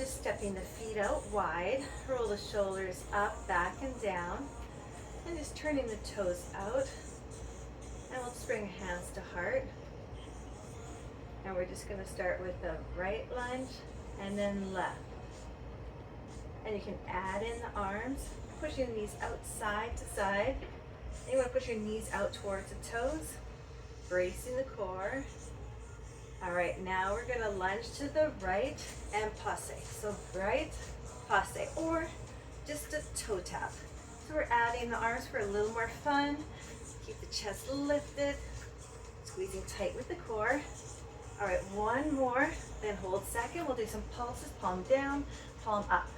just stepping the feet out wide. Roll the shoulders up, back, and down. And just turning the toes out. And we'll just bring hands to heart. And we're just going to start with the right lunge and then left. And you can add in the arms, push your knees out side to side. And you want to push your knees out towards the toes, bracing the core. All right, now we're going to lunge to the right and passe. So right, passe, or just a toe tap. So we're adding the arms for a little more fun. Keep the chest lifted, squeezing tight with the core. All right, one more, then hold second. We'll do some pulses, palm down, palm up.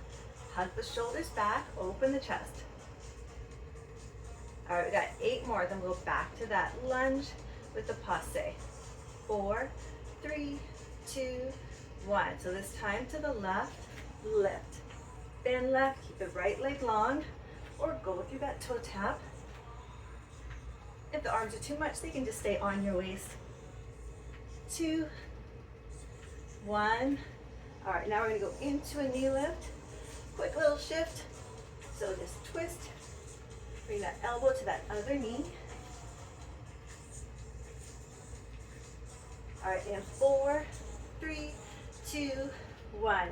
Hug the shoulders back, open the chest. All right, we got 8 more, then we'll go back to that lunge with the passe. 4, 3, 2, 1. So this time to the left, lift. Bend left, keep the right leg long, or go through that toe tap. If the arms are too much, they can just stay on your waist. 2, 1. All right, now we're gonna go into a knee lift. Quick little shift. So just twist, bring that elbow to that other knee. All right, in 4, 3, 2, 1. All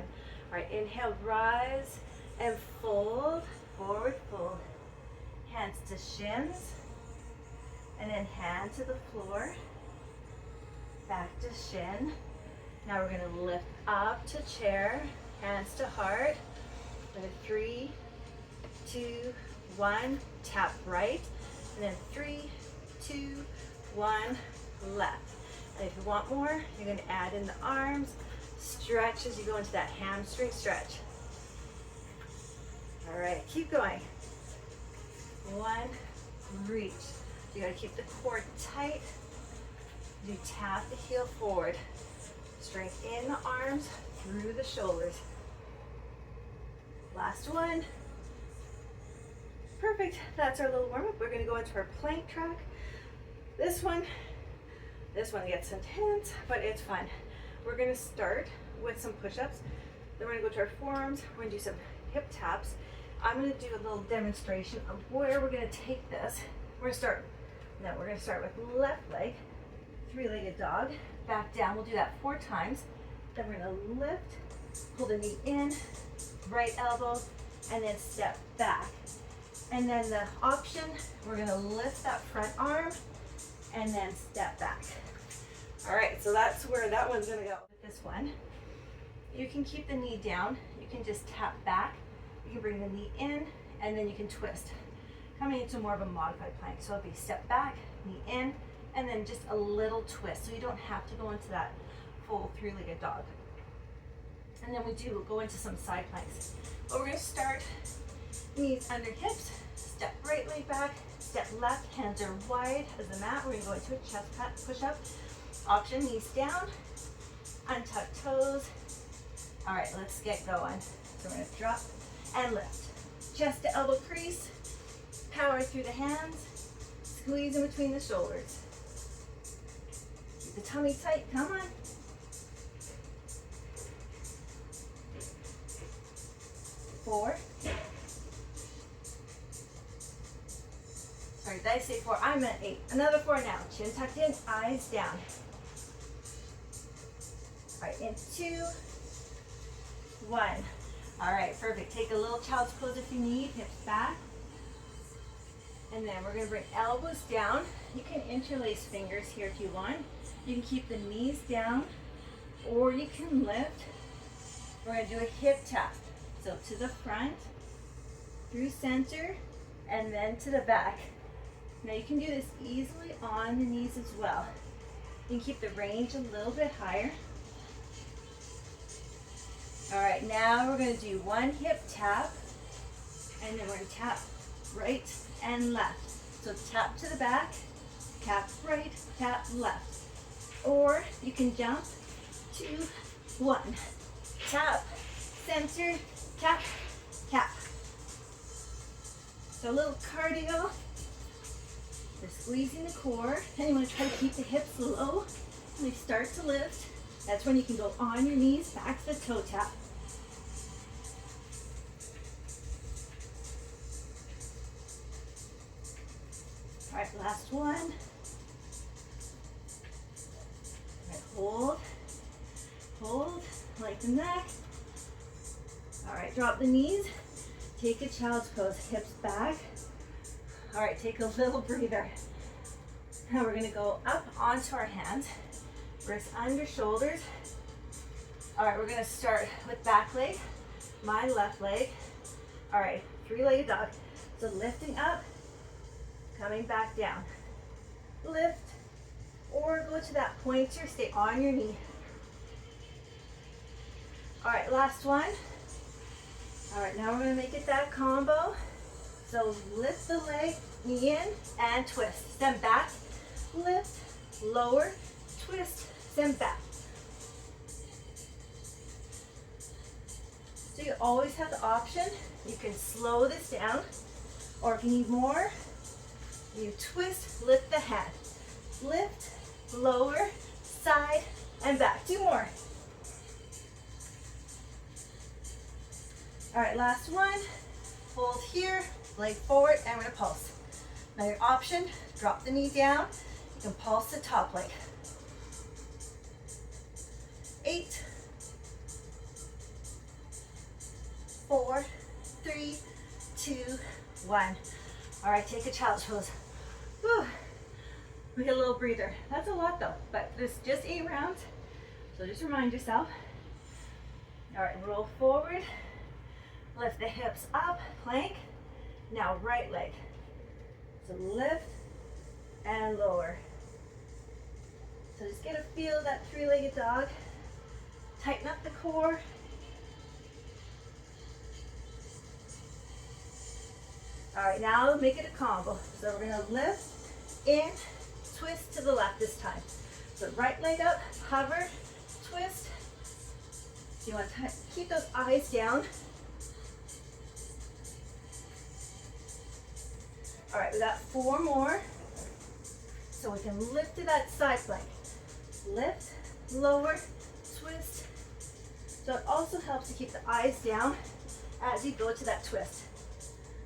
right, inhale, rise and fold, forward fold. Hands to shins, and then hand to the floor. Back to shin. Now we're gonna lift up to chair, hands to heart. 3, 2, 1, tap right, and then 3, 2, 1, left. And if you want more, you're going to add in the arms, stretch as you go into that hamstring stretch. All right, keep going. 1, reach. You got to keep the core tight. You tap the heel forward. Strength in the arms, through the shoulders. Last one. Perfect. That's our little warm-up. We're going to go into our plank track. This one gets intense, but it's fun. We're going to start with some push-ups. Then we're going to go to our forearms. We're going to do some hip taps. I'm going to do a little demonstration of where we're going to take this. We're going to start with left leg, 3-legged dog. Back down. We'll do that 4 times. Then we're going to lift, pull the knee in, right elbow, and then step back. And then the option, we're gonna lift that front arm and then step back. All right, so that's where that one's gonna go. With this one, you can keep the knee down. You can just tap back. You can bring the knee in, and then you can twist. Coming into more of a modified plank. So it'll be step back, knee in, and then just a little twist. So you don't have to go into that full 3-legged dog. And then we'll go into some side planks. But we're gonna start knees under hips, step right leg back, step left, hands are wide as the mat. We're gonna go into a chest push-up. Option, knees down, untuck toes. All right, let's get going. So we're gonna drop and lift. Chest to elbow crease, power through the hands, squeeze in between the shoulders. Keep the tummy tight, come on. 4. Sorry, did I say 4? I'm at 8. Another 4 now. Chin tucked in, eyes down. All right, in 2, 1. All right, perfect. Take a little child's pose if you need, hips back. And then we're gonna bring elbows down. You can interlace fingers here if you want. You can keep the knees down, or you can lift. We're gonna do a hip tap. So to the front, through center, and then to the back. Now you can do this easily on the knees as well. You can keep the range a little bit higher. All right, now we're gonna do one hip tap, and then we're gonna tap right and left. So tap to the back, tap right, tap left. Or you can jump, 2, 1. Tap, center, tap, tap. So a little cardio, just squeezing the core. And you want to try to keep the hips low. When they start to lift, that's when you can go on your knees, back to the toe tap. All right, last one. All right, hold, hold, like the neck. All right, drop the knees. Take a child's pose, hips back. All right, take a little breather. Now we're gonna go up onto our hands, wrists under shoulders. All right, we're gonna start with back leg, my left leg. All right, three-legged dog. So lifting up, coming back down. Lift, or go to that pointer, stay on your knee. All right, last one. All right, now we're gonna make it that combo. So lift the leg, knee in, and twist. Stem back, lift, lower, twist, stem back. So you always have the option. You can slow this down, or if you need more, you twist, lift the hand. Lift, lower, side, and back. 2 more. All right, last one. Hold here, leg forward, and we're gonna pulse. Now your option, drop the knee down. You can pulse the top leg. 8, 4, 3, 2, 1. All right, take a child's pose. Whew. We get a little breather. That's a lot though, but there's just 8 rounds. So just remind yourself. All right, roll forward. Lift the hips up, plank. Now right leg. So lift and lower. So just get a feel of that three-legged dog. Tighten up the core. All right, now make it a combo. So we're gonna lift in, twist to the left this time. So right leg up, hover, twist. So you want to keep those eyes down. All right, we got 4 more. So we can lift to that side plank. Lift, lower, twist. So it also helps to keep the eyes down as you go to that twist.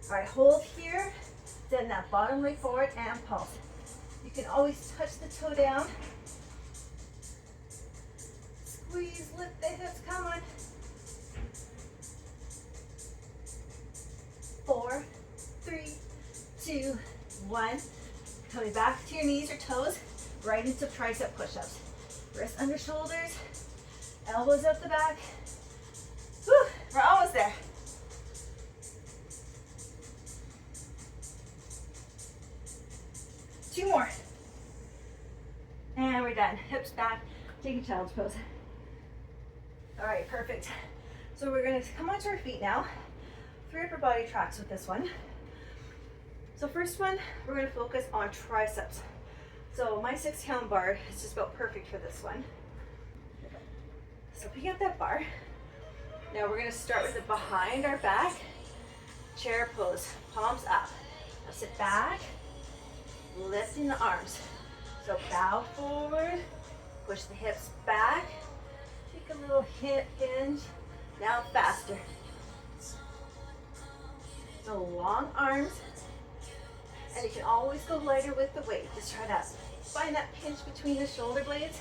All right, hold here, send that bottom leg forward and pulse. You can always touch the toe down. Squeeze, lift the hips, come on. 4, 3, 2, 1. Coming back to your knees or toes, right into tricep push-ups. Wrists under shoulders, elbows up the back. Whew, we're almost there. Two more. And we're done. Hips back, take a child's pose. All right, perfect. So we're gonna come onto our feet now. 3 upper body tracks with this one. So first one, we're gonna focus on triceps. So my 6-count bar is just about perfect for this one. So pick up that bar. Now we're gonna start with it behind our back. Chair pose, palms up. Now sit back, lifting the arms. So bow forward, push the hips back, take a little hip hinge. Now faster. So long arms. And you can always go lighter with the weight. Just try to find that pinch between the shoulder blades.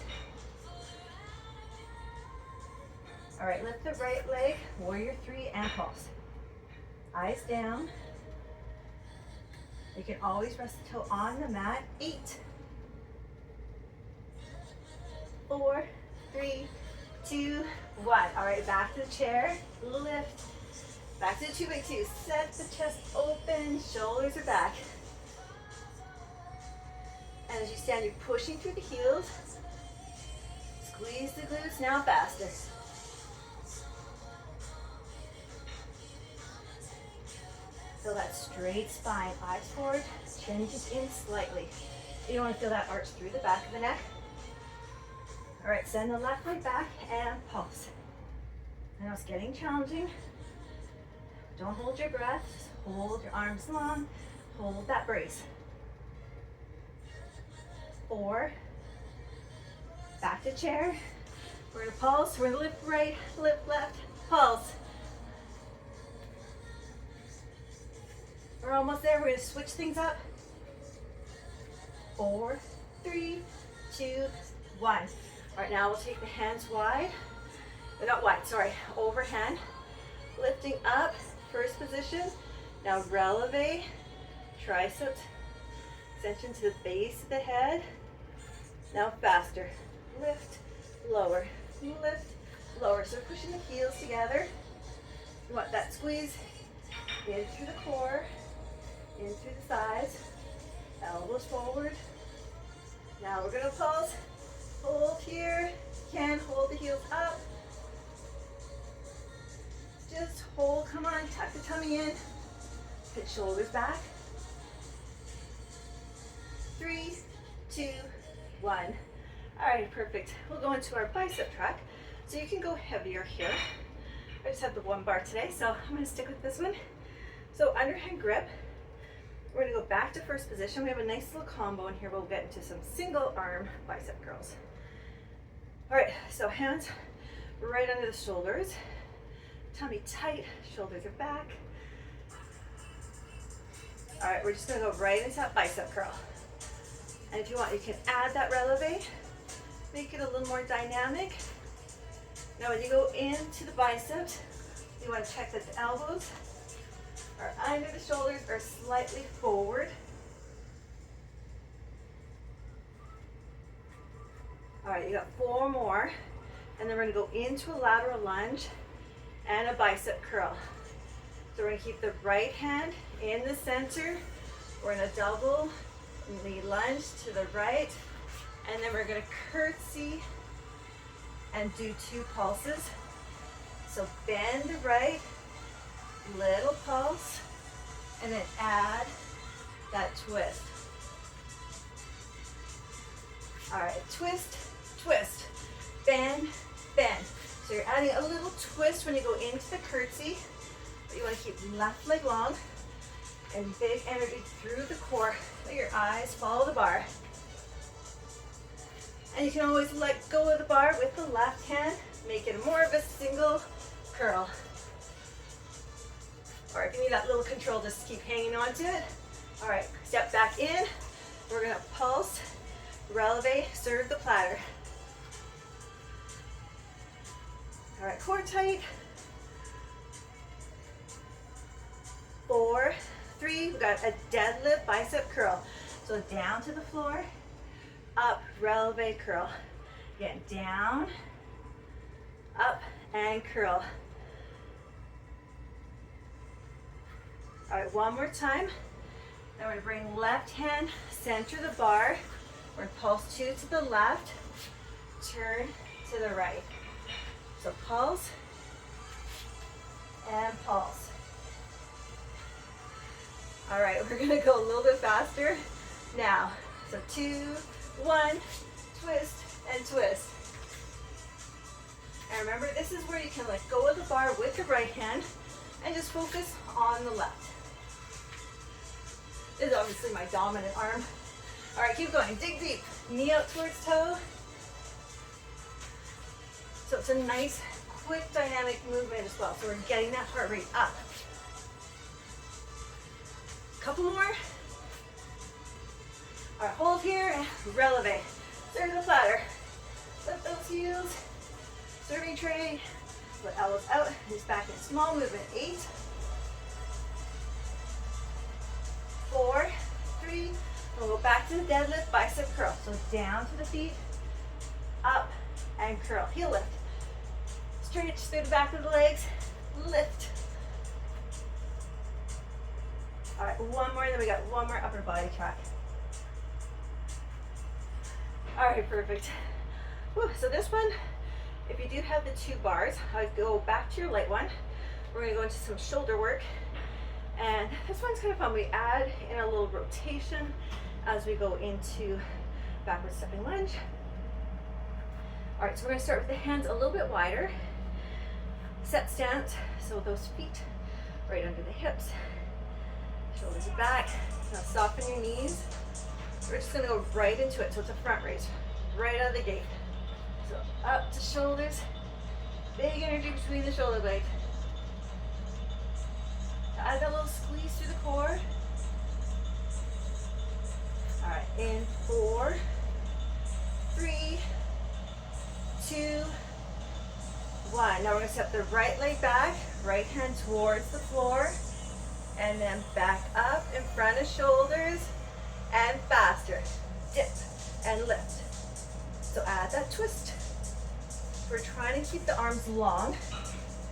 All right, lift the right leg, warrior 3 and pulse. Eyes down. You can always rest the toe on the mat. 8, 4, 3, 2, 1. All right, back to the chair, lift. Back to the 2x2, set the chest open, shoulders are back. And as you stand, you're pushing through the heels. Squeeze the glutes, now faster. Feel that straight spine, eyes forward, chin just in slightly. You don't want to feel that arch through the back of the neck. All right, send the left leg back and pulse. I know it's getting challenging. Don't hold your breath, just hold your arms long, hold that brace. 4, back to chair. We're gonna pulse, we're gonna lift right, lift left, pulse. We're almost there, we're gonna switch things up. 4, 3, 2, 1. All right, now we'll take the hands wide. Not wide, sorry, overhand. Lifting up, first position. Now releve, triceps, extension to the base of the head. Now faster. Lift, lower, lift, lower. So pushing the heels together. You want that squeeze in through the core, in through the thighs, elbows forward. Now we're gonna pulse. Hold here. Can hold the heels up. Just hold, come on, tuck the tummy in. Hit shoulders back. 3, 2, 1. All right, perfect. We'll go into our bicep track. So you can go heavier here. I just have the one bar today, so I'm gonna stick with this one. So underhand grip. We're gonna go back to first position. We have a nice little combo in here. We'll get into some single arm bicep curls. All right, so hands right under the shoulders. Tummy tight, shoulders are back. All right, we're just gonna go right into that bicep curl. And if you want, you can add that releve, make it a little more dynamic. Now when you go into the biceps, you wanna check that the elbows are under the shoulders or slightly forward. All right, you got 4 more. And then we're gonna go into a lateral lunge and a bicep curl. So we're gonna keep the right hand in the center. We're gonna double the lunge to the right, and then we're gonna curtsy and do 2 pulses. So bend the right, little pulse, and then add that twist. All right, twist, twist, bend, bend. So you're adding a little twist when you go into the curtsy, but you want to keep left leg long and big energy through the core. Let your eyes follow the bar. And you can always let go of the bar with the left hand, make it more of a single curl. Or if you need that little control, just keep hanging on to it. All right, step back in. We're gonna pulse, releve, serve the platter. All right, core tight. 4, 3, we've got a deadlift bicep curl. So down to the floor, up, releve, curl. Again, down, up, and curl. All right, one more time. Now we're gonna bring left hand, center the bar. We're gonna pulse 2 to the left, turn to the right. So pulse and pulse. All right, we're gonna go a little bit faster now. So 2, 1, twist and twist. And remember, this is where you can let go of the bar with the right hand and just focus on the left. This is obviously my dominant arm. All right, keep going, dig deep. Knee out towards toe. So it's a nice, quick, dynamic movement as well. So we're getting that heart rate up. Couple more. All right, hold here and releve. Serve the platter. Lift those heels. Serving tray. Let elbows out. Just back in small movement. 8, 4, 3. We'll go back to the deadlift, bicep curl. So down to the feet, up, and curl. Heel lift. Stretch through the back of the legs. Lift. All right, one more, then we got one more upper body track. All right, perfect. Whew, so this one, if you do have the 2 bars, I go back to your light one. We're gonna go into some shoulder work. And this one's kind of fun. We add in a little rotation as we go into backward stepping lunge. All right, so we're gonna start with the hands a little bit wider. Set stance, so those feet right under the hips. Shoulders are back. Now soften your knees. We're just gonna go right into it. So it's a front raise, right out of the gate. So up to shoulders, big energy between the shoulder blades. Add that little squeeze through the core. All right, in 4, 3, 2, 1. Now we're gonna step the right leg back, right hand towards the floor, and then back up in front of shoulders, and faster. Dip and lift. So add that twist. We're trying to keep the arms long,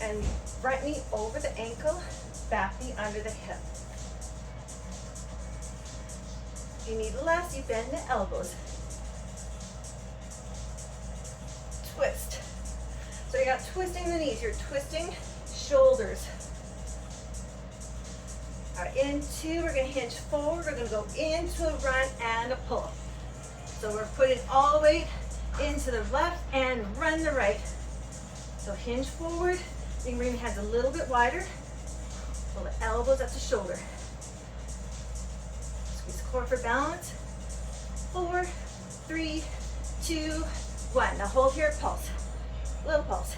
and right knee over the ankle, back knee under the hip. If you need less, you bend the elbows. Twist. So you're not twisting the knees, you're twisting shoulders. All right, in 2, we're gonna hinge forward. We're gonna go into a run and a pull. So we're putting all the weight into the left and run the right. So hinge forward. You can bring the hands a little bit wider. Pull the elbows up to shoulder. Squeeze the core for balance. 4, 3, 2, 1. Now hold here, pulse. Little pulse.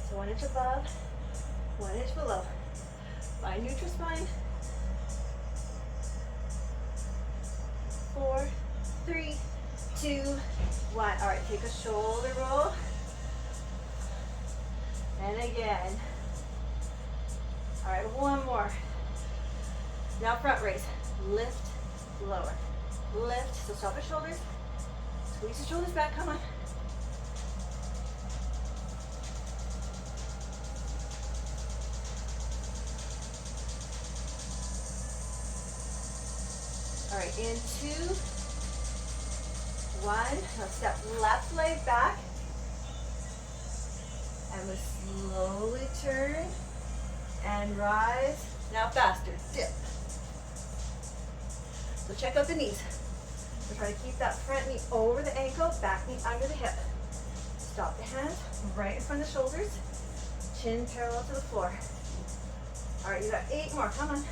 So 1 inch above, 1 inch below. Find neutral spine. 4, 3, 2, 1. All right, take a shoulder roll. And again. All right, one more. Now front raise. Lift, lower. Lift, so stop the shoulders. Squeeze the shoulders back, come on. All right, in 2, 1. Now step left leg back. And we slowly turn and rise. Now faster, dip. So check out the knees. So try to keep that front knee over the ankle, back knee under the hip. Stop the hands right in front of the shoulders. Chin parallel to the floor. All right, you got 8 more, come on.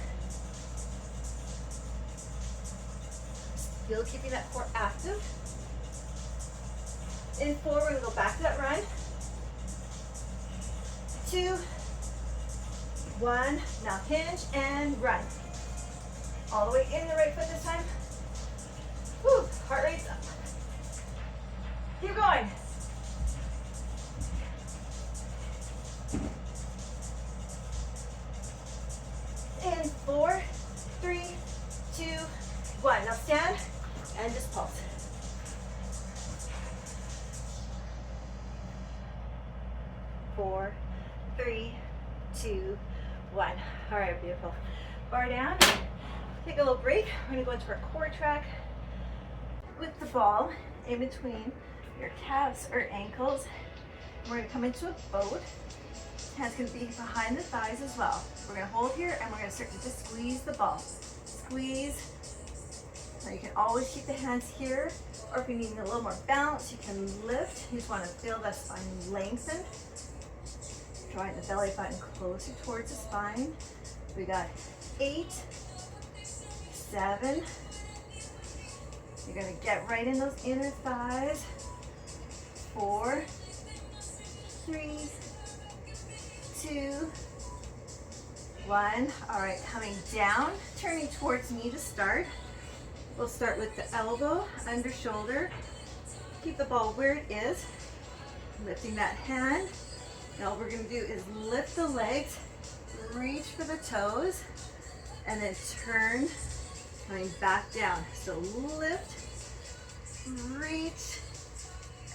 Still keeping that core active. In 4, we're gonna go back to that run. 2, 1. Now hinge and run. All the way in the right foot this time. Whew, heart rate's up. Keep going. In 4, 3, 2, 1. Now stand and just pulse. Four, 3, 2, 1. All right, beautiful. Bar down. Take a little break. We're gonna go into our core track with the ball in between your calves or ankles. We're gonna come into a boat. Hands gonna be behind the thighs as well. We're gonna hold here and we're gonna start to just squeeze the ball. Squeeze. Now you can always keep the hands here, or if you need a little more balance, you can lift. You just wanna feel that spine lengthen. Drawing the belly button closer towards the spine. We got 8, 7. You're gonna get right in those inner thighs. 4, 3, 2, 1. All right, coming down, turning towards me to start. We'll start with the elbow under shoulder. Keep the ball where it is. Lifting that hand. Now what we're gonna do is lift the legs, reach for the toes, and then turn, coming back down. So lift, reach,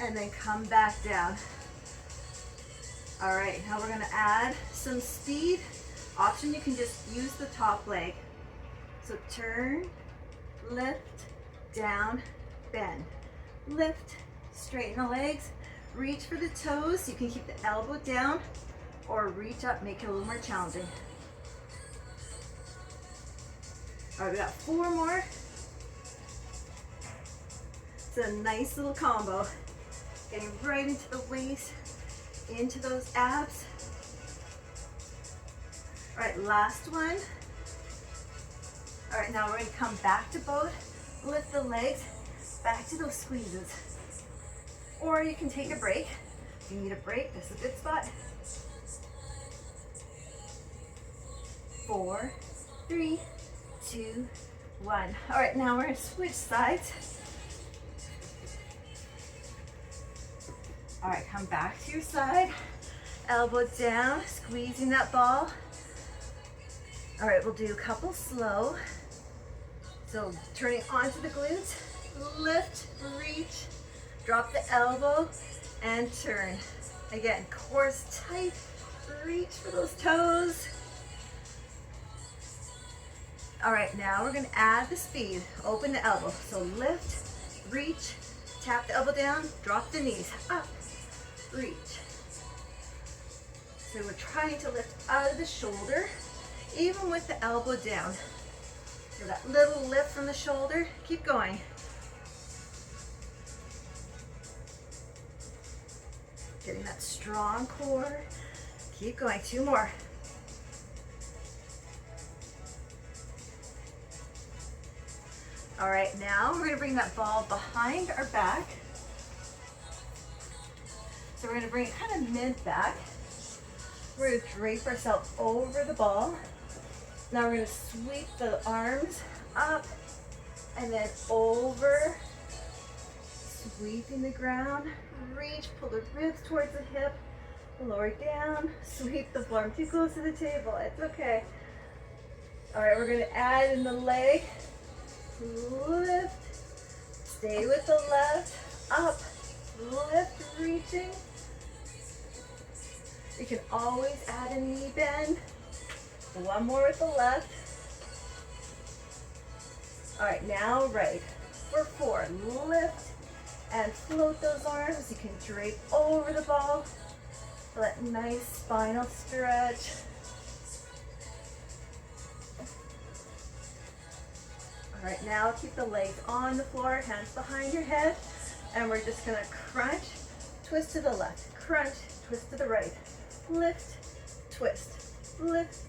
and then come back down. All right, now we're gonna add some speed. Option, you can just use the top leg. So turn, lift, down, bend. Lift, straighten the legs, reach for the toes. You can keep the elbow down or reach up, make it a little more challenging. All right, we got 4 more. It's a nice little combo. Getting right into the waist, into those abs. All right, last one. All right, now we're gonna come back to boat, lift the legs, back to those squeezes. Or you can take a break. If you need a break, this is a good spot. 4, 3, 2, 1. All right, now we're gonna switch sides. All right, come back to your side. Elbow down, squeezing that ball. All right, we'll do a couple slow. So turning onto the glutes, lift, reach, drop the elbow, and turn. Again, core's tight, reach for those toes. All right, now we're gonna add the speed. Open the elbow. So lift, reach, tap the elbow down, drop the knees, up, reach. So we're trying to lift out of the shoulder, even with the elbow down. So that little lift from the shoulder, keep going. Getting that strong core. Keep going, 2 more. All right, now we're gonna bring that ball behind our back. So we're gonna bring it kind of mid-back. We're gonna drape ourselves over the ball. Now we're gonna sweep the arms up and then over, sweeping the ground, reach, pull the ribs towards the hip, lower down, sweep the floor. I'm too close to the table, it's okay. All right, we're gonna add in the leg, lift, stay with the left, up, lift, reaching. You can always add a knee bend. 1 more with the left. All right, now right. For 4, lift and float those arms. You can drape over the ball for that nice spinal stretch. All right, now keep the legs on the floor, hands behind your head, and we're just gonna crunch, twist to the left, crunch, twist to the right, lift, twist, lift,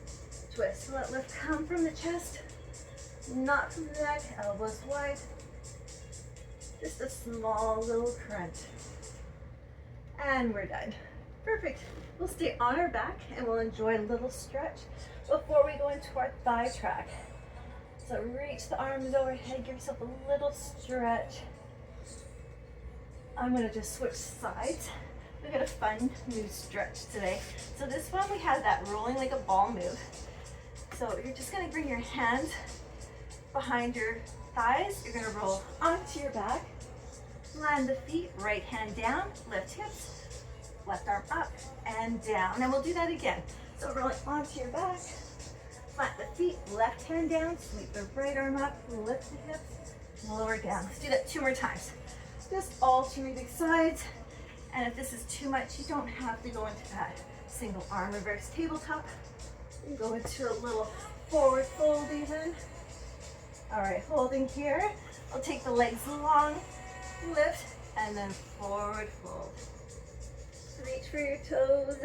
twist. Let lift come from the chest, not from the neck, elbows wide. Just a small little crunch. And we're done. Perfect. We'll stay on our back and we'll enjoy a little stretch before we go into our thigh track. So reach the arms overhead, give yourself a little stretch. I'm gonna just switch sides. We've got a fun new stretch today. So this one we had that rolling like a ball move. So you're just gonna bring your hands behind your thighs. You're gonna roll onto your back, land the feet, right hand down, lift hips, left arm up and down. And we'll do that again. So rolling onto your back, flat the feet, left hand down, sweep the right arm up, lift the hips, lower down. Let's do that 2 more times. Just alternating sides. And if this is too much, you don't have to go into that single arm reverse tabletop. You can go into a little forward fold even. All right, holding here. I'll take the legs long, lift, and then forward fold. Reach for your toes,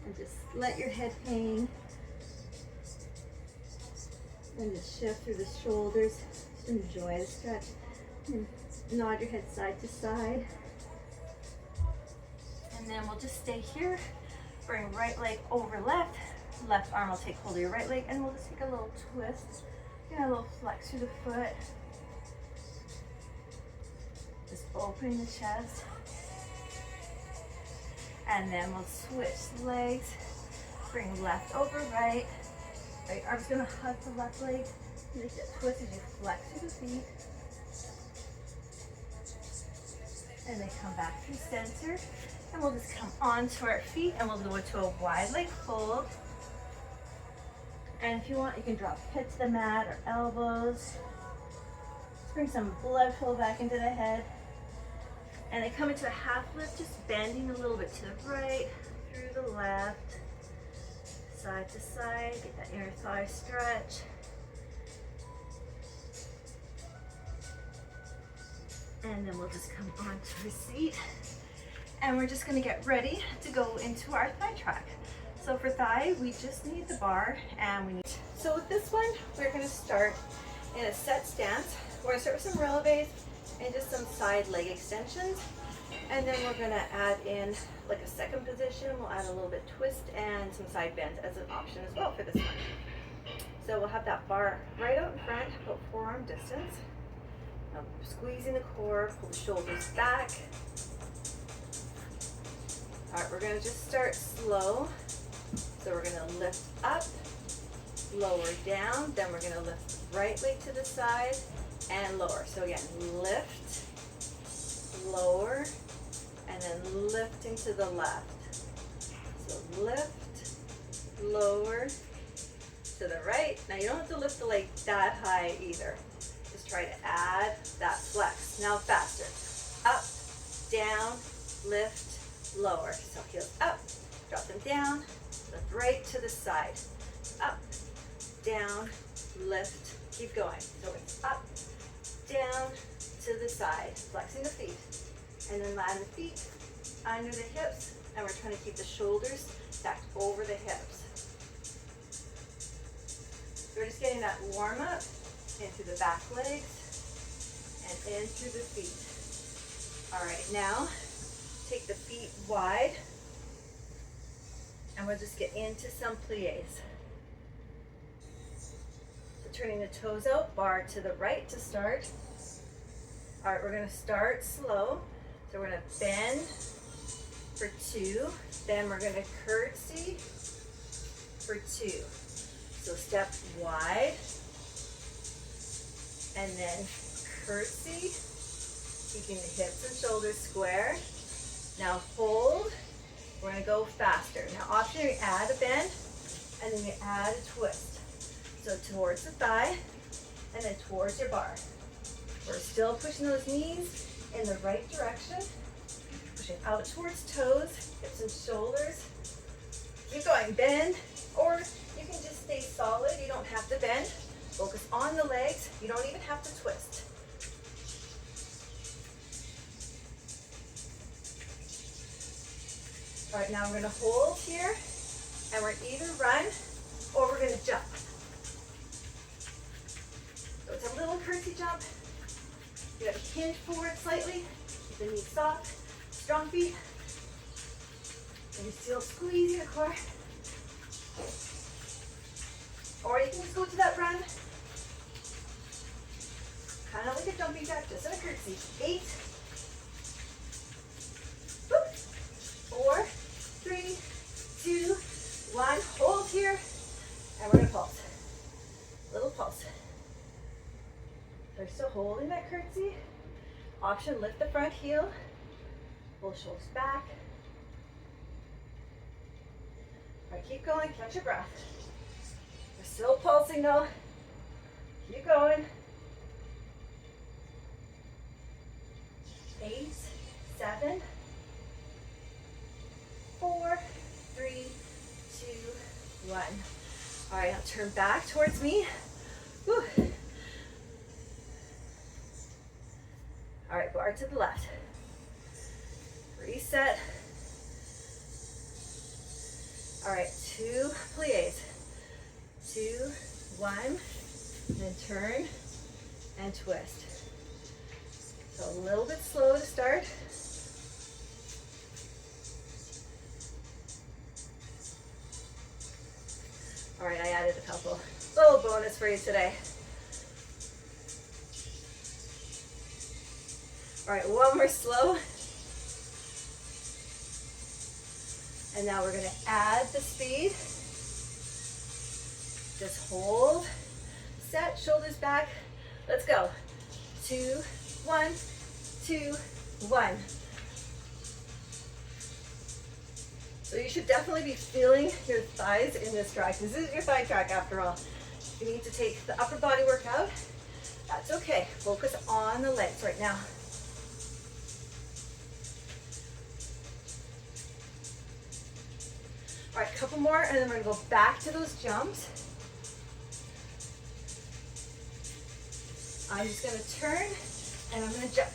and just let your head hang. And just shift through the shoulders. Just enjoy the stretch. And nod your head side to side. And then we'll just stay here. Bring right leg over left. Left arm will take hold of your right leg, and we'll just take a little twist. Get a little flex through the foot. Just opening the chest. And then we'll switch legs. Bring left over right. Right arm's gonna hug the left leg. Make that twist as you flex through the feet. And then come back through center. And we'll just come onto our feet and we'll go into a wide leg fold. And if you want, you can drop head to the mat or elbows. Just bring some blood flow back into the head. And then come into a half lift, just bending a little bit to the right, through the left, side to side, get that inner thigh stretch. And then we'll just come onto our seat. And we're just gonna get ready to go into our thigh track. So for thigh, we just need the bar and we need, so with this one, we're gonna start in a set stance. We're gonna start with some releves and just some side leg extensions. And then we're gonna add in like a second position. We'll add a little bit twist and some side bends as an option as well for this one. So we'll have that bar right out in front, about forearm distance. Now squeezing the core, pull the shoulders back. All right, we're gonna just start slow. So we're gonna lift up, lower down, then we're gonna lift right leg to the side and lower. So again, lift, lower, and then lifting to the left. So lift, lower, to the right. Now you don't have to lift the leg that high either. Just try to add that flex. Now faster. Up, down, lift, lower. So heels up, drop them down, lift right to the side. Up, down, lift, keep going. So it's up, down, to the side, flexing the feet. And then land the feet under the hips, and we're trying to keep the shoulders stacked over the hips. So we're just getting that warm up into the back legs and into the feet. All right, now take the feet wide, and we'll just get into some pliés. So turning the toes out, bar to the right to start. All right, we're gonna start slow. So we're gonna bend for 2, then we're gonna curtsy for 2. So step wide, and then curtsy, keeping the hips and shoulders square. Now hold, we're gonna go faster. Now option, you add a bend, and then you add a twist. So towards the thigh, and then towards your bar. We're still pushing those knees in the right direction, pushing out towards toes, hips and shoulders. Keep going, bend, or you can just stay solid. You don't have to bend. Focus on the legs. You don't even have to twist. All right, now we're gonna hold here, and we're either run or we're gonna jump. So it's a little curtsy jump. You gotta hinge forward slightly, keep the knees soft, strong feet. And you're still squeezing the core. Or you can just go to that run. Kind of like a jumping jack, just in a curtsy. 8, 4, 3, 2, 1. Hold here, and we're gonna pulse. Little pulse. We're still holding that curtsy. Option, lift the front heel, pull shoulders back. All right, keep going, catch your breath. We're still pulsing though. Keep going. 8, 7, 4, 3, 2, 1. All right, now turn back towards me. Whew. All right, bar to the left. Reset. All right, 2 pliés. 2, 1, then turn and twist. So a little bit slow to start. All right, I added a couple. Little bonus for you today. All right, one more slow. And now we're gonna add the speed. Just hold, set, shoulders back. Let's go. 2, 1, 2, 1. So you should definitely be feeling your thighs in this track. This is your thigh track after all. If you need to take the upper body workout, that's okay. Focus on the legs right now. All right, a couple more, and then we're gonna go back to those jumps. I'm just gonna turn, and I'm gonna jump.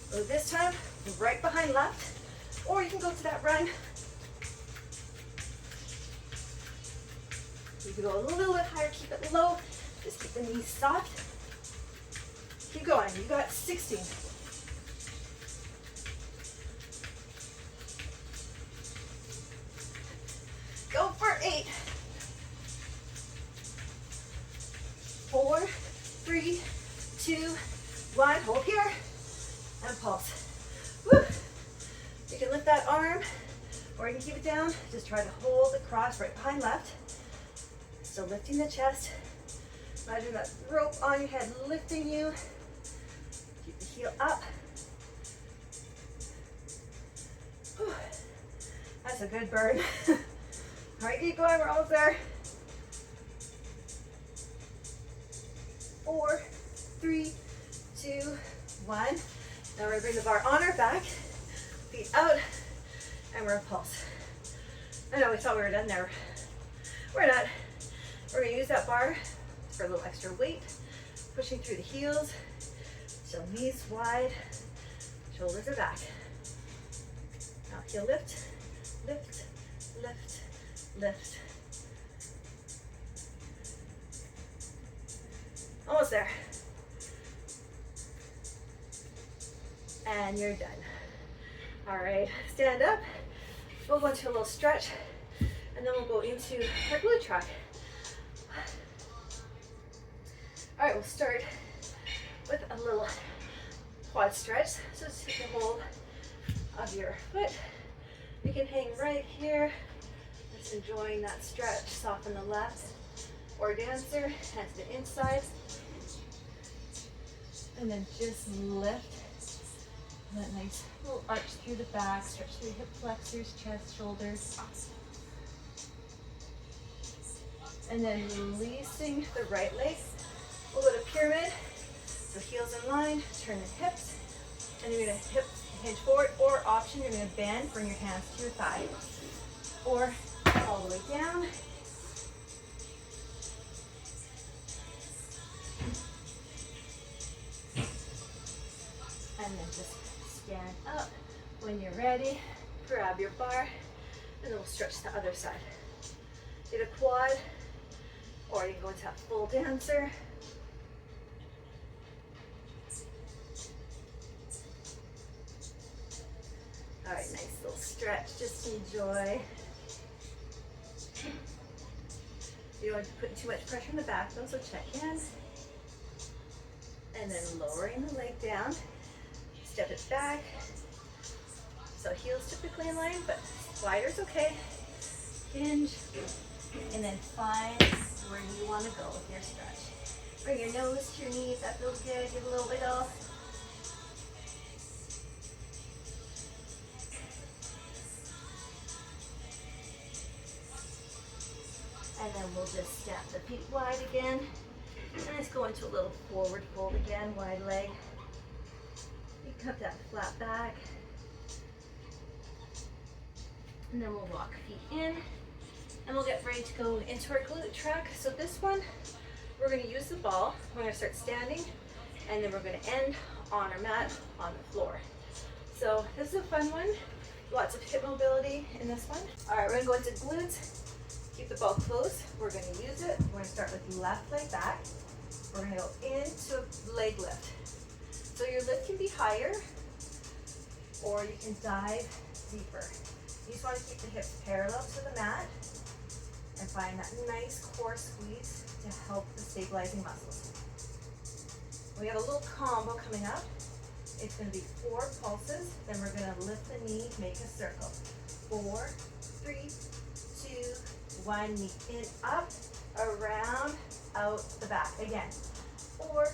So this time, right behind left, or you can go to that run. You can go a little bit higher, keep it low. Just keep the knees soft. Keep going, you got 16. Go for 8. one, hold here, and pulse. Woo. You can lift that arm, or you can keep it down. Just try to hold the cross right behind left. Still lifting the chest. Imagine that rope on your head lifting you. Keep the heel up. Whew. That's a good burn. All right, keep going, we're almost there. 4, 3, 2, 1. Now we're gonna bring the bar on our back, feet out, and we're gonna pulse. I know we thought we were done there. We're not. We're gonna use that bar for a little extra weight, pushing through the heels. So knees wide, shoulders are back. Now heel lift, lift, lift, lift. Almost there. And you're done. All right, stand up. We'll go into a little stretch, and then we'll go into our glute track. All right, we'll start with a little quad stretch. So just take a hold of your foot. You can hang right here. Just enjoying that stretch. Soften the left or dancer, hands to the inside. And then just lift. That nice little arch through the back, stretch through hip flexors, chest, shoulders. And then releasing the right leg. We'll go to pyramid. So heels in line, turn the hips. And you're gonna hip hinge forward, or option, you're gonna bend, bring your hands to your thigh. Or all the way down. And then just stand up. When you're ready, grab your bar, and then we'll stretch the other side. Get a quad, or you can go into that full dancer. All right, nice little stretch, just enjoy. You don't want to put too much pressure on the back though, so check in. And then lowering the leg down. Step it back. So heels typically in line, but wider is okay. Hinge, and then find where you want to go with your stretch. Bring your nose to your knee if that feels good. Give a little wiggle. And then we'll just step the feet wide again. And let's go into a little forward fold again, wide leg. You cut that flat back. And then we'll walk feet in. And we'll get ready to go into our glute track. So this one, we're gonna use the ball. We're gonna start standing, and then we're gonna end on our mat on the floor. So this is a fun one. Lots of hip mobility in this one. All right, we're gonna go into glutes. Keep the ball close. We're going to use it. We're going to start with left leg back. We're going to go into leg lift. So your lift can be higher, or you can dive deeper. You just want to keep the hips parallel to the mat and find that nice core squeeze to help the stabilizing muscles. We have a little combo coming up. It's going to be 4 pulses. Then we're going to lift the knee, make a circle. 4, 3, 2, 1, knee in, up, around, out the back. Again, 4,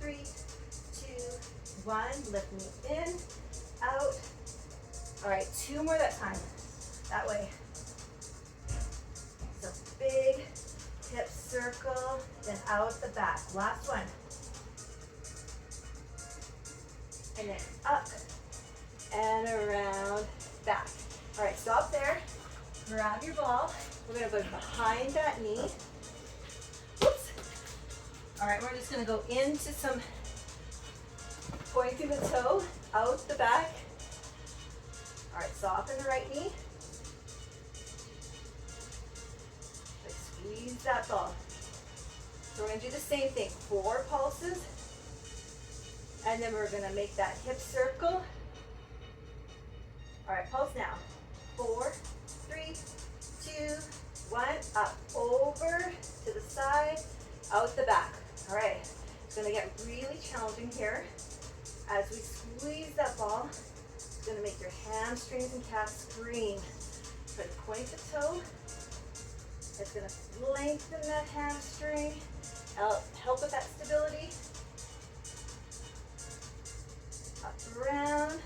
3, 2, 1, lift knee in, out. All right, 2 more that time, that way. So big hip circle, then out the back. Last one. And then up and around, back. All right, stop there. Grab your ball. We're gonna go behind that knee. Whoops. All right, we're just gonna go into some going through the toe, out the back. All right, soften the right knee. Like squeeze that ball. So we're gonna do the same thing, 4 pulses. And then we're gonna make that hip circle. All right, pulse now. 4, 3, 2, 1, up, over, to the side, out the back. All right, it's gonna get really challenging here. As we squeeze that ball, it's gonna make your hamstrings and calves scream. Try to point the toe. It's gonna lengthen that hamstring, help with that stability. Up, around.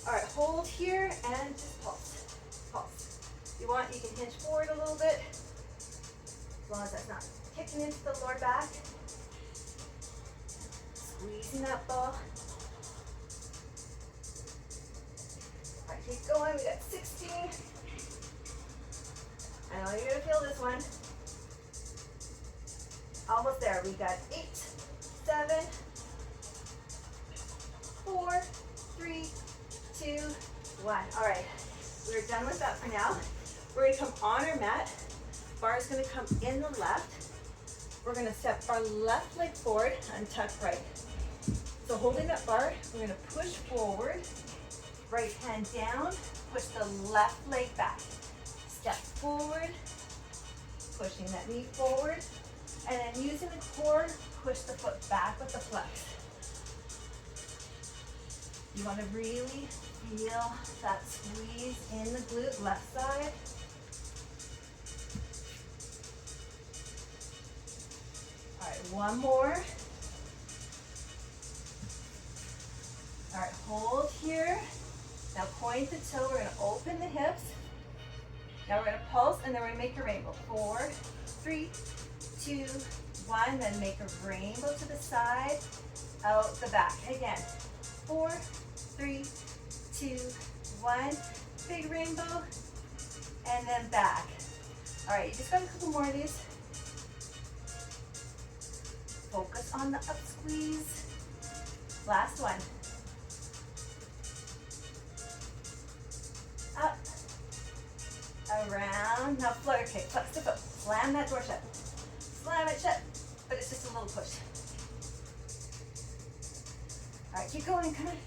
All right, hold here and just pulse, pulse. If you want, you can hinge forward a little bit, as long as that's not kicking into the lower back. Squeezing that ball. All right, keep going, we got 16. I know you're gonna feel this one. Almost there, we got 8, 7, 4, 3, 2, 1. All right, we're done with that for now. We're gonna come on our mat. Bar is gonna come in the left. We're gonna step our left leg forward and tuck right. So holding that bar, we're gonna push forward, right hand down, push the left leg back. Step forward, pushing that knee forward, and then using the core, push the foot back with the flex. You want to really feel that squeeze in the glute, left side. All right, one more. All right, hold here. Now point the toe, we're gonna open the hips. Now we're gonna pulse and then we're gonna make a rainbow. 4, 3, 2, 1. Then make a rainbow to the side, out the back. Again, 4, 3, 2, 1. Big rainbow, and then back. All right, you just got a couple more of these. Focus on the up squeeze. Last one. Up, around, now flutter kick, flex the foot, slam that door shut, slam it shut, but it's just a little push. All right, keep going, come on.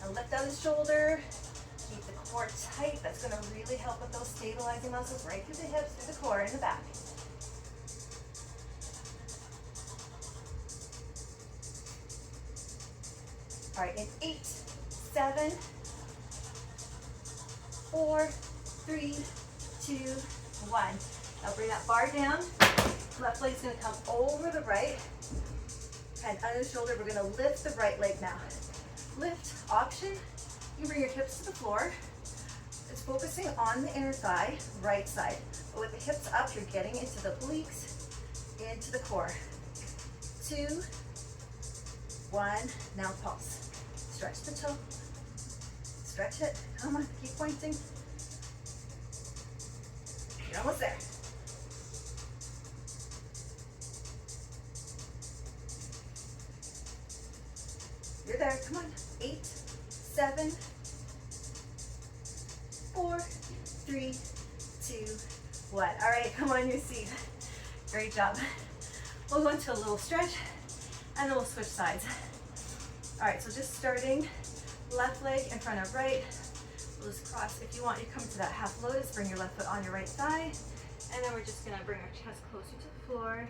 Now lift out the shoulder, keep the core tight, that's gonna really help with those stabilizing muscles right through the hips, through the core, in the back. All right, in 8, 7, 4, 3, 2, 1. Now bring that bar down. Left leg's gonna come over the right. And under the shoulder, we're gonna lift the right leg now. Lift, option, you bring your hips to the floor. It's focusing on the inner thigh, right side. But with the hips up, you're getting into the obliques, into the core. 2, 1, now pulse. Stretch the toe. Stretch it. Come on, keep pointing. You're almost there. You're there. Come on. 8, 7, 4, 3, 2, 1. All right, come on your seat. Great job. We'll go into a little stretch and then we'll switch sides. All right, so just starting left leg in front of right. We'll just cross. If you want, you come to that half lotus, bring your left foot on your right thigh, and then we're just gonna bring our chest closer to the floor,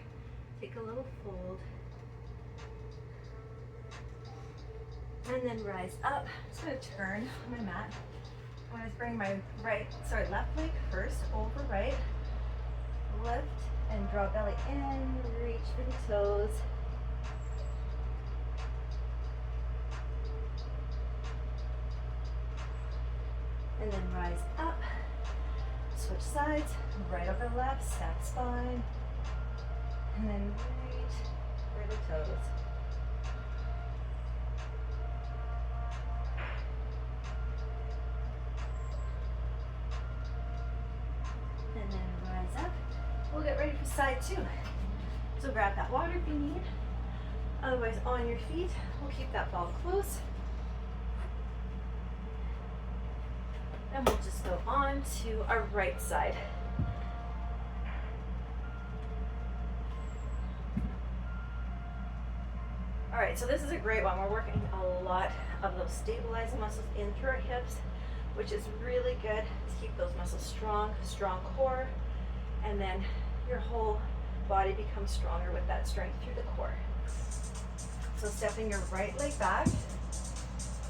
take a little fold, and then rise up. I'm just gonna turn on my mat. I'm gonna bring my left leg first, over right, lift, and draw belly in, reach for the toes. And then rise up, switch sides, right over left, stack spine, and then reach for the toes. And then rise up. We'll get ready for side 2. So grab that water if you need. Otherwise, on your feet, we'll keep that ball close. And we'll just go on to our right side. All right, so this is a great one. We're working a lot of those stabilizing muscles in through our hips, which is really good to keep those muscles strong, strong core, and then your whole body becomes stronger with that strength through the core. So stepping your right leg back,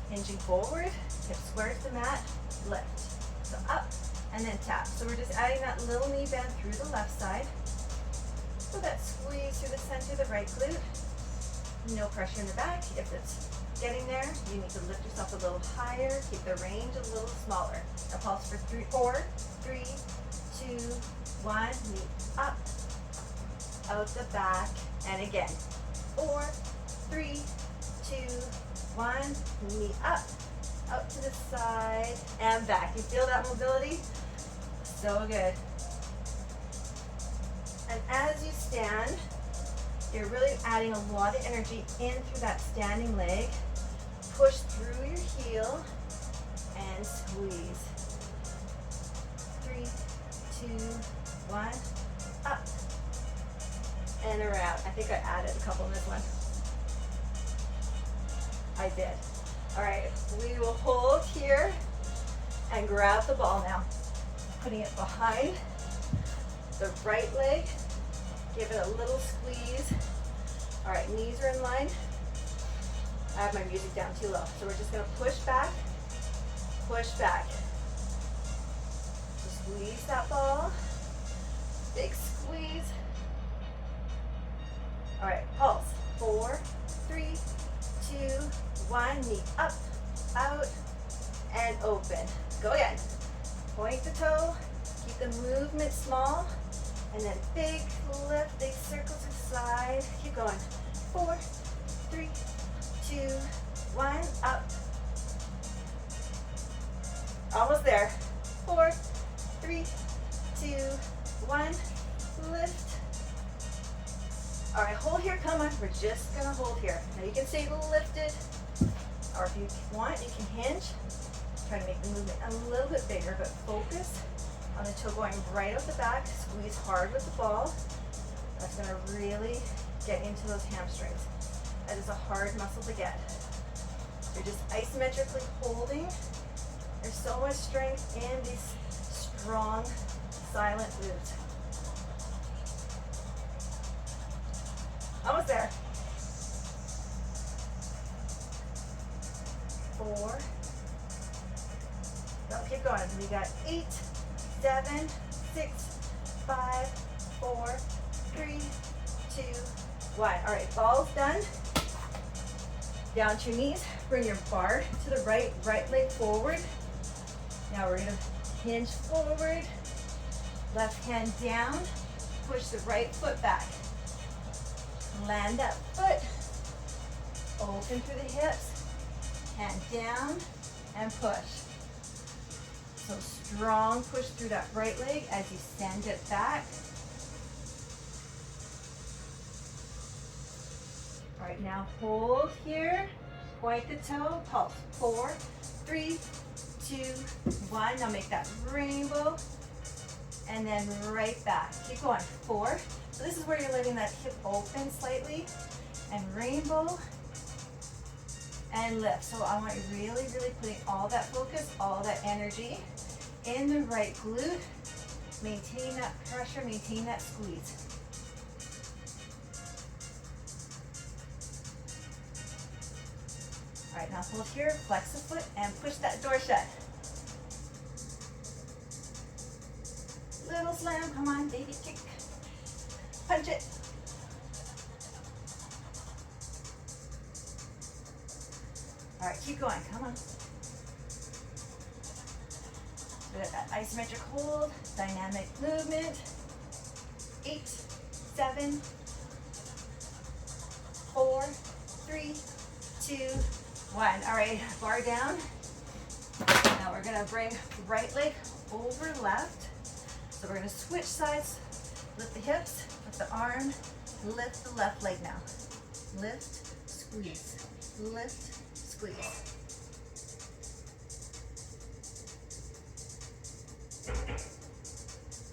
hinging forward, hip square to the mat, lift. So up and then tap. So we're just adding that little knee bend through the left side. So that squeeze through the center of the right glute. No pressure in the back. If it's getting there, you need to lift yourself a little higher, keep the range a little smaller. Now pulse for 3, 4, 3, 2, 1, knee up, out the back, and again. 4, 3, 2, 1, knee up, out to the side, and back. You feel that mobility? So good. And as you stand, you're really adding a lot of energy in through that standing leg. Push through your heel and squeeze. 3, 2, 1, up and around. I think I added a couple in this one. I did. All right, we will hold here and grab the ball now. Putting it behind the right leg. Give it a little squeeze. All right, knees are in line. I have my music down too low. So we're just gonna push back, push back. So squeeze that ball. Big squeeze. All right, pulse. 4, 3, 2, 1. Knee up, out, and open. Go again. Point the toe. Keep the movement small. And then big lift, big circle to the side. Keep going. 4, 3, 2, 1, up. Almost there. 4, 3, 2, 1, lift. All right, hold here, come on. We're just gonna hold here. Now you can stay lifted, or if you want, you can hinge. Try to make the movement a little bit bigger, but focus on the toe going right out the back. Squeeze hard with the ball. That's gonna really get into those hamstrings. That is a hard muscle to get. You're just isometrically holding. There's so much strength in these strong, silent glutes. Almost there. 4. Go, keep going. We got 8, 7, 6, 5, 4, 3, 2, 1. All right, ball's done. Down to your knees. Bring your bar to the right, right leg forward. Now we're gonna hinge forward. Left hand down. Push the right foot back. Land that foot. Open through the hips. Hand down and push. So strong push through that right leg as you send it back. All right, now hold here. Point the toe, pulse. 4, 3, 2, 1. Now make that rainbow. And then right back. Keep going. 4. So this is where you're letting that hip open slightly. And rainbow. And lift. So I want you really, really putting all that focus, all that energy in the right glute. Maintain that pressure, maintain that squeeze. All right, now hold here, flex the foot, and push that door shut. Little slam, come on, baby kick. Punch it. All right, keep going, come on. That isometric hold, dynamic movement. 8, 7, 4, 3, 2, 1. All right, bar down. Now we're gonna bring right leg over left. So we're gonna switch sides, lift the hips, lift the arm, lift the left leg now. Lift, squeeze, lift, squeeze.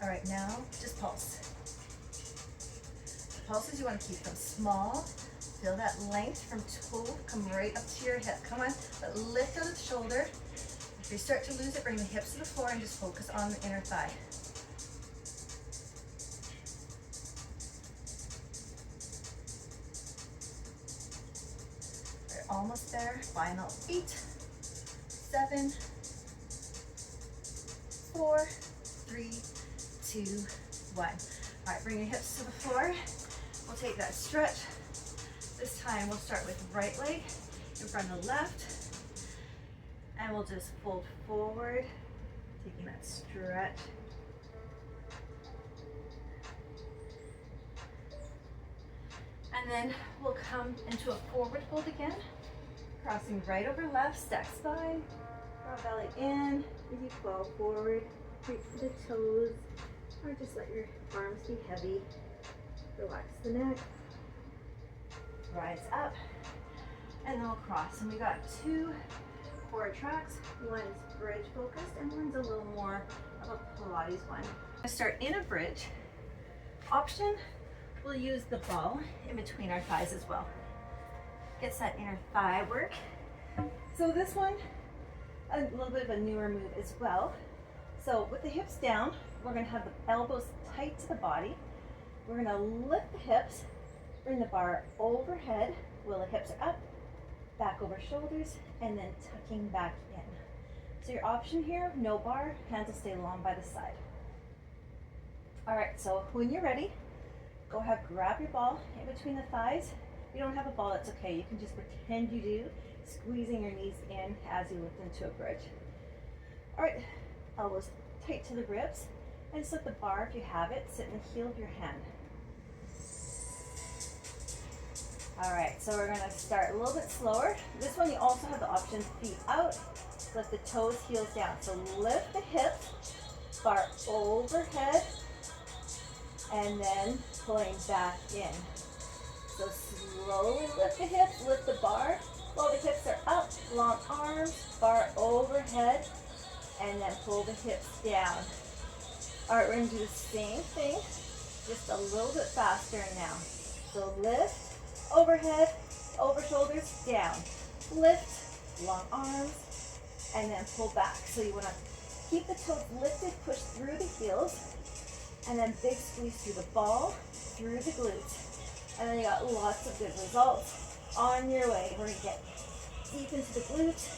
All right, now just pulse. Pulses, you want to keep them small. Feel that length from toe, come right up to your hip. Come on, but lift out the shoulder. If you start to lose it, bring the hips to the floor and just focus on the inner thigh. almost there. Final 8, 7, 4, 3, 2, 1. All right, bring your hips to the floor. We'll take that stretch. This time we'll start with right leg in front of the left. And we'll just fold forward, taking that stretch. And then we'll come into a forward fold again, crossing right over left, stack spine, draw belly in, as you fall forward, reach for the toes, or just let your arms be heavy. Relax the neck, rise up, and then we'll cross. And we got 2 forward tracks. One is bridge focused, and one's a little more of a Pilates one. I start in a bridge. Option, we'll use the ball in between our thighs as well. Gets that inner thigh work. So this one, a little bit of a newer move as well. So with the hips down, we're gonna have the elbows tight to the body. We're gonna lift the hips, bring the bar overhead while the hips are up, back over shoulders, and then tucking back in. So your option here, no bar, hands will stay long by the side. All right, so when you're ready, go ahead, grab your ball in between the thighs. If you don't have a ball, that's okay. You can just pretend you do, squeezing your knees in as you lift into a bridge. All right, elbows tight to the ribs, and slip the bar, if you have it, sit in the heel of your hand. All right, so we're gonna start a little bit slower. This one you also have the option, feet out, lift the toes, heels down. So lift the hips, bar overhead, and then pulling back in. So slowly lift the hips, lift the bar, while the hips are up, long arms, bar overhead, and then pull the hips down. All right, we're gonna do the same thing, just a little bit faster now. So lift, overhead, over shoulders, down. Lift, long arms, and then pull back. So you wanna keep the toes lifted, push through the heels, and then big squeeze through the ball, through the glutes. And then you got lots of good results on your way. We're gonna get deep into the glutes,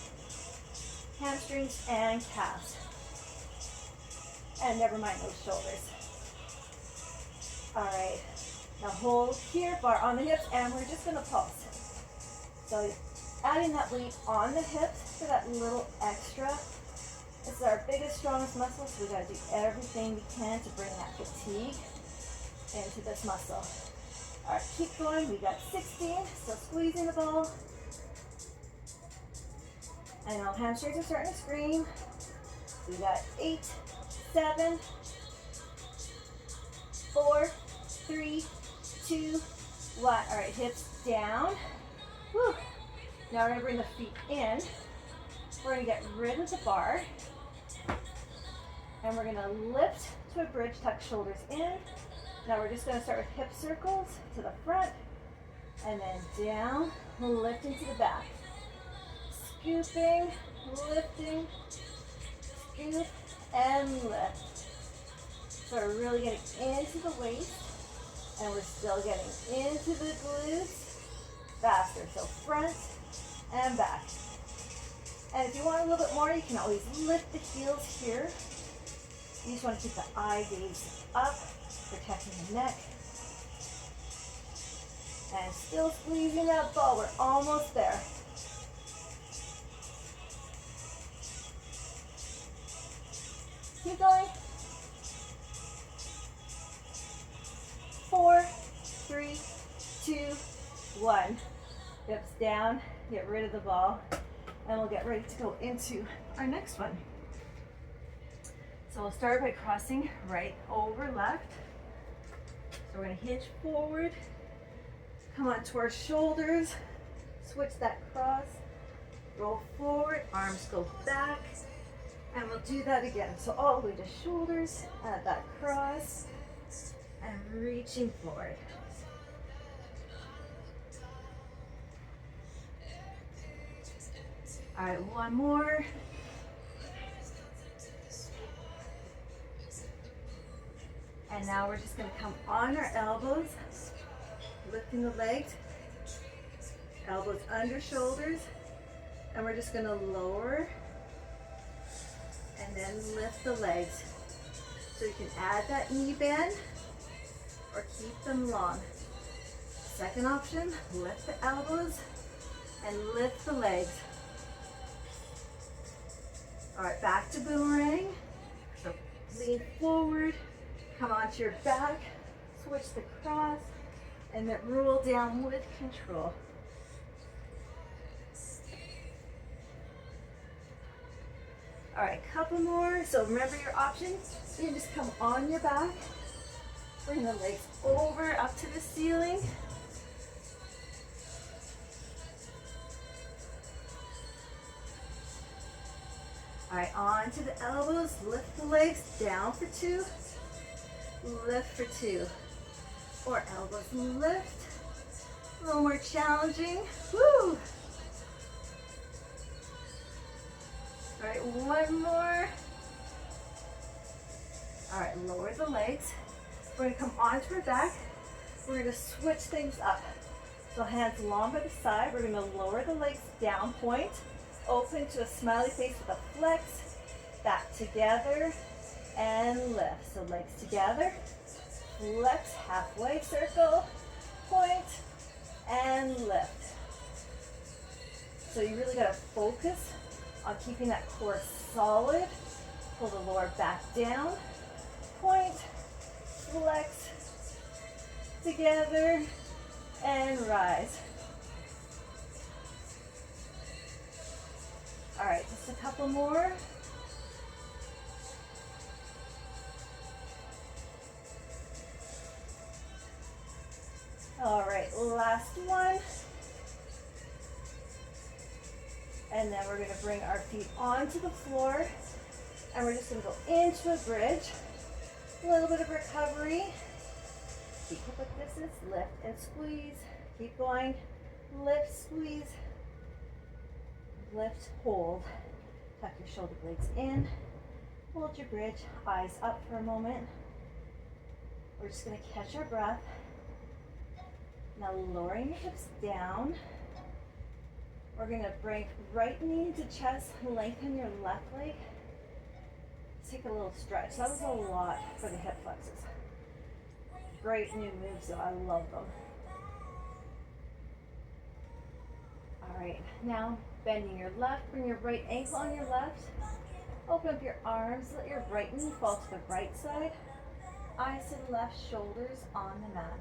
hamstrings, and calves. And never mind those shoulders. All right, now hold here, bar on the hips, and we're just gonna pulse. So adding that weight on the hips for that little extra. This is our biggest, strongest muscle, so we gotta do everything we can to bring that fatigue into this muscle. All right, keep going. We got 16, still squeezing the ball. I know hamstrings are starting to scream. We got 8, 7, 4, 3, 2, 1. All right, hips down. Whew. Now we're gonna bring the feet in. We're gonna get rid of the bar. And we're gonna lift to a bridge, tuck shoulders in. Now we're just gonna start with hip circles to the front, and then down, lifting to the back. Scooping, lifting, scoop, and lift. So we're really getting into the waist, and we're still getting into the glutes faster. So front and back. And if you want a little bit more, you can always lift the heels here. You just want to keep the eye gaze up, protecting the neck. And still squeezing that ball. We're almost there. Keep going. 4, 3, 2, 1. Hips down, get rid of the ball, and we'll get ready to go into our next one. So we'll start by crossing right over left. So we're gonna hinge forward, come on to our shoulders, switch that cross, roll forward, arms go back, and we'll do that again. So all the way to shoulders, add that cross, and reaching forward. All right, one more. And now we're just gonna come on our elbows, lifting the legs, Elbows under shoulders, and we're just gonna lower and then lift the legs. So you can add that knee bend or keep them long. Second option, lift the elbows and lift the legs. All right, back to boomerang. So lean forward, come onto your back, switch the cross, and then roll down with control. All right, couple more. So remember your options. You can just come on your back, bring the legs over up to the ceiling. All right, onto the elbows, lift the legs, down for 2, lift for 2. Or elbows lift, a little more challenging, woo! All right, one more. All right, lower the legs. We're gonna come onto our back. We're gonna switch things up. So hands long by the side, we're gonna lower the legs down, point, open to a smiley face with a flex, back together, and lift. So legs together, flex, halfway circle, point, and lift. So you really gotta focus on keeping that core solid. Pull the lower back down, point, flex, together, and rise. All right, just a couple more. All right, last one. And then we're gonna bring our feet onto the floor, and we're just gonna go into a bridge. A little bit of recovery. Keep up with distance, lift and squeeze. Keep going, lift, squeeze. Lift, hold. Tuck your shoulder blades in. Hold your bridge, eyes up for a moment. We're just gonna catch our breath. Now lowering your hips down. We're gonna bring right knee to chest, lengthen your left leg. Take a little stretch. That was a lot for the hip flexors. Great new moves though, I love them. All right, now bending your left, bring your right ankle on your left. Open up your arms, let your right knee fall to the right side. Eyes to the left, shoulders on the mat.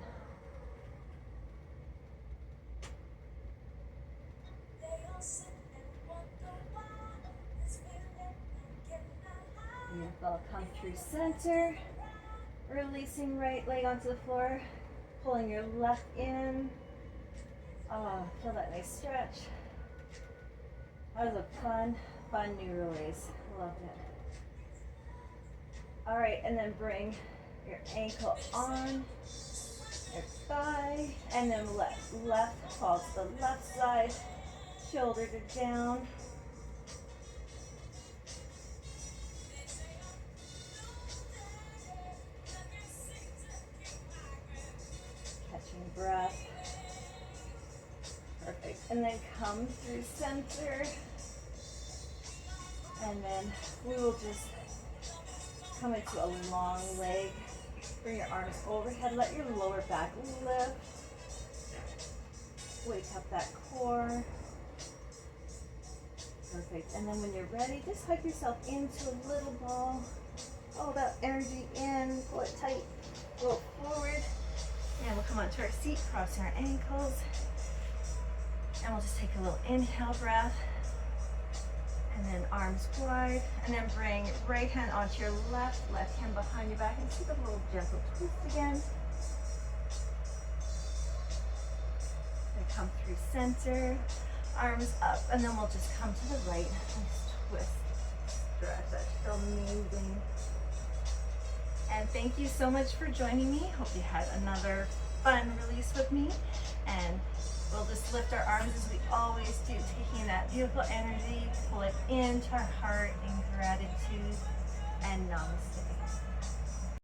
Beautiful, come through center. Releasing right leg onto the floor. Pulling your left in. Oh, feel that nice stretch. That was a fun new release. Loved it. All right, and then bring your ankle on your thigh, and then left fall to the left side, shoulder to down. Catching breath. Perfect. And then come through center. And then we will just come into a long leg. Bring your arms overhead. Let your lower back lift. Wake up that core. Perfect. And then when you're ready, just hug yourself into a little ball. All that energy in. Pull it tight. Roll forward. And we'll come onto our seat, crossing our ankles. And we'll just take a little inhale breath. And then arms wide. And then bring right hand onto your left hand behind your back. And take a little gentle twist again. And come through center. Arms up. And then we'll just come to the right and twist. Stretch. That feels amazing. And thank you so much for joining me. Hope you had another fun release with me. And we'll just lift our arms as we always do, taking that beautiful energy, pull it into our heart in gratitude, and namaste.